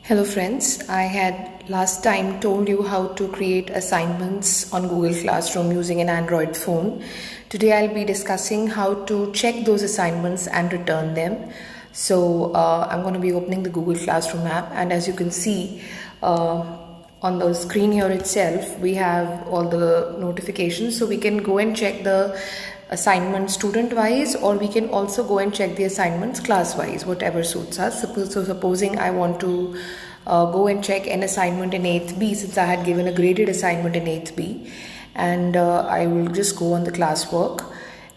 Hello friends, I had last time told you how to create assignments on Google Classroom using an Android phone. Today I'll be discussing how to check those assignments and return them. So I'm going to be opening the Google Classroom app, and as you can see on the screen here itself we have all the notifications, so we can go and check the assignment student wise, or we can also go and check the assignments class wise, whatever suits us. Supposing I want to go and check an assignment in 8th B, since I had given a graded assignment in 8th B, and I will just go on the classwork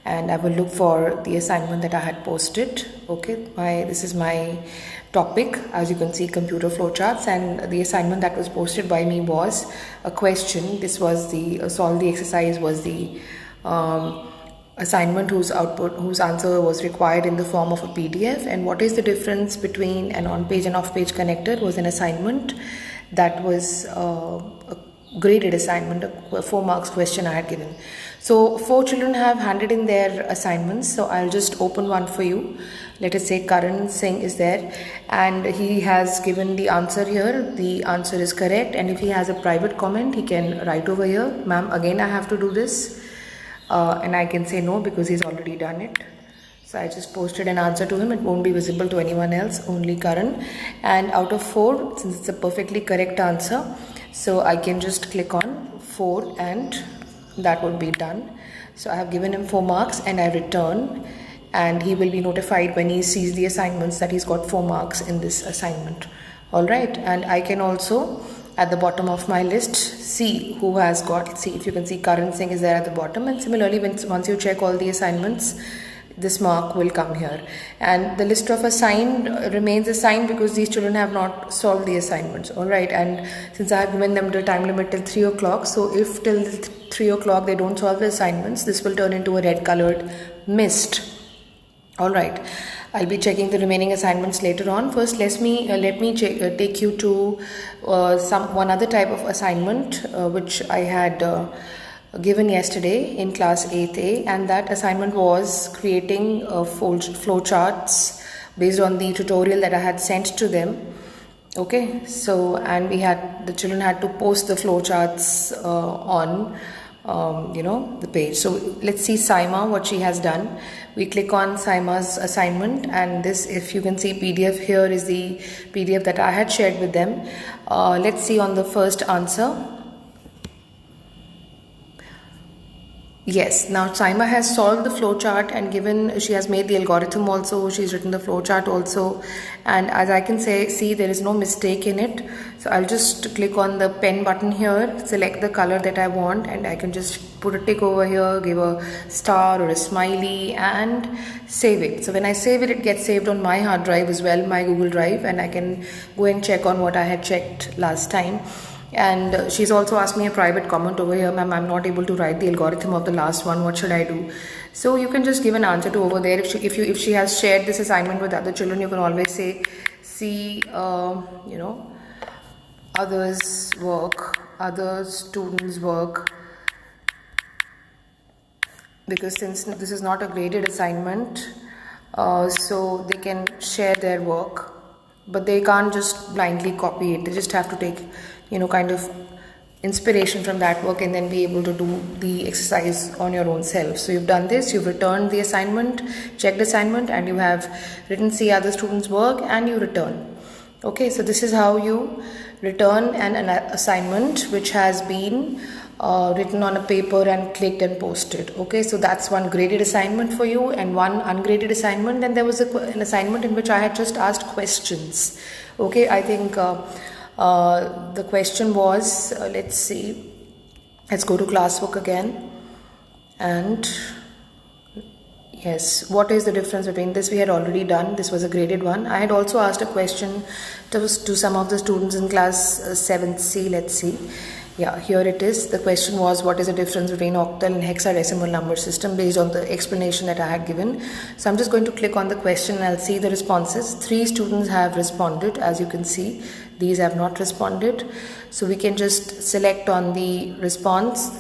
and I will look for the assignment that I had posted. Okay, this is my topic, as you can see, computer flowcharts, and the assignment that was posted by me was a question. This was the solve the exercise was the assignment whose answer was required in the form of a PDF. And what is the difference between an on-page and off-page connector was an assignment that was a graded assignment, a 4 marks question I had given. So 4 children have handed in their assignments, so I'll just open one for you. Let us say Karan Singh is there, and he has given the answer here. The answer is correct, and if he has a private comment, he can write over here, "Ma'am, again I have to do this." And I can say no because he's already done it. So I just posted an answer to him. It won't be visible to anyone else, only Karan. And out of 4, since it's a perfectly correct answer, so I can just click on 4 and that would be done. So I have given him 4 marks and I return, and he will be notified when he sees the assignments that he's got 4 marks in this assignment. Alright, and I can also at the bottom of my list see who has got, see if you can see Karan Singh is there at the bottom, and similarly once you check all the assignments, this mark will come here, and the list of assigned remains assigned because these children have not solved the assignments. Alright, and since I have given them the time limit till 3 o'clock, so if till 3 o'clock they don't solve the assignments, this will turn into a red colored mist. Alright, I'll be checking the remaining assignments later on. First, let me take you to one other type of assignment which I had given yesterday in class 8A, and that assignment was creating flowcharts based on the tutorial that I had sent to them. Okay, so and the children had to post the flowcharts on the page. So let's see Saima, what she has done. We click on Saima's assignment, and this, if you can see PDF here, is the PDF that I had shared with them. Let's see on the first answer. Yes, now Saima has solved the flowchart and she has made the algorithm also, she's written the flowchart also, and as I can see there is no mistake in it. So I'll just click on the pen button here, select the color that I want, and I can just put a tick over here, give a star or a smiley and save it. So when I save it, it gets saved on my hard drive as well, my Google Drive, and I can go and check on what I had checked last time. And she's also asked me a private comment over here, "Ma'am, I'm not able to write the algorithm of the last one, what should I do?" So you can just give an answer to over there. If she has shared this assignment with other children, you can always say, "See others work, other students work," because since this is not a graded assignment, so they can share their work, but they can't just blindly copy it. They just have to take kind of inspiration from that work and then be able to do the exercise on your own self. So you've done this, you've returned the assignment, checked assignment, and you have written "see other students' work" and you return. Okay, so this is how you return an assignment which has been written on a paper and clicked and posted. Okay, so that's one graded assignment for you and one ungraded assignment. Then there was an assignment in which I had just asked questions. Okay, I think the question was, let's see, let's go to classwork again, and yes, what is the difference between this? We had already done, this was a graded one. I had also asked a question to some of the students in class 7th C. Let's see, yeah, here it is. The question was, what is the difference between octal and hexadecimal number system, based on the explanation that I had given. So I'm just going to click on the question and I'll see the responses. 3 students have responded, as you can see. These have not responded. So we can just select on the response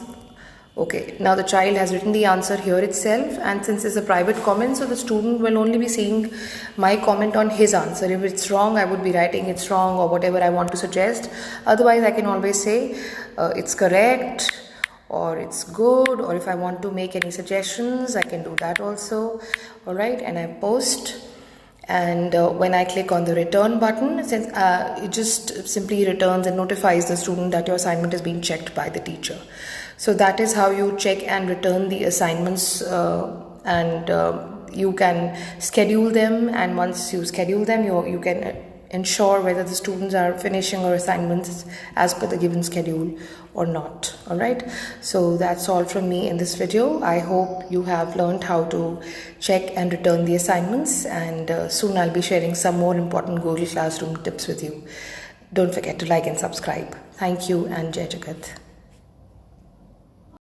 Okay, now the child has written the answer here itself, and since it's a private comment, so the student will only be seeing my comment on his answer. If it's wrong, I would be writing it's wrong or whatever I want to suggest. Otherwise, I can always say it's correct or it's good, or if I want to make any suggestions, I can do that also. Alright, and I post. And when I click on the return button, since it just simply returns and notifies the student that your assignment is being checked by the teacher. So that is how you check and return the assignments, and you can schedule them, and once you schedule them, you can ensure whether the students are finishing their assignments as per the given schedule or not. Alright, so that's all from me in this video. I hope you have learned how to check and return the assignments, and soon I'll be sharing some more important Google Classroom tips with you. Don't forget to like and subscribe. Thank you, and Jai Jagat.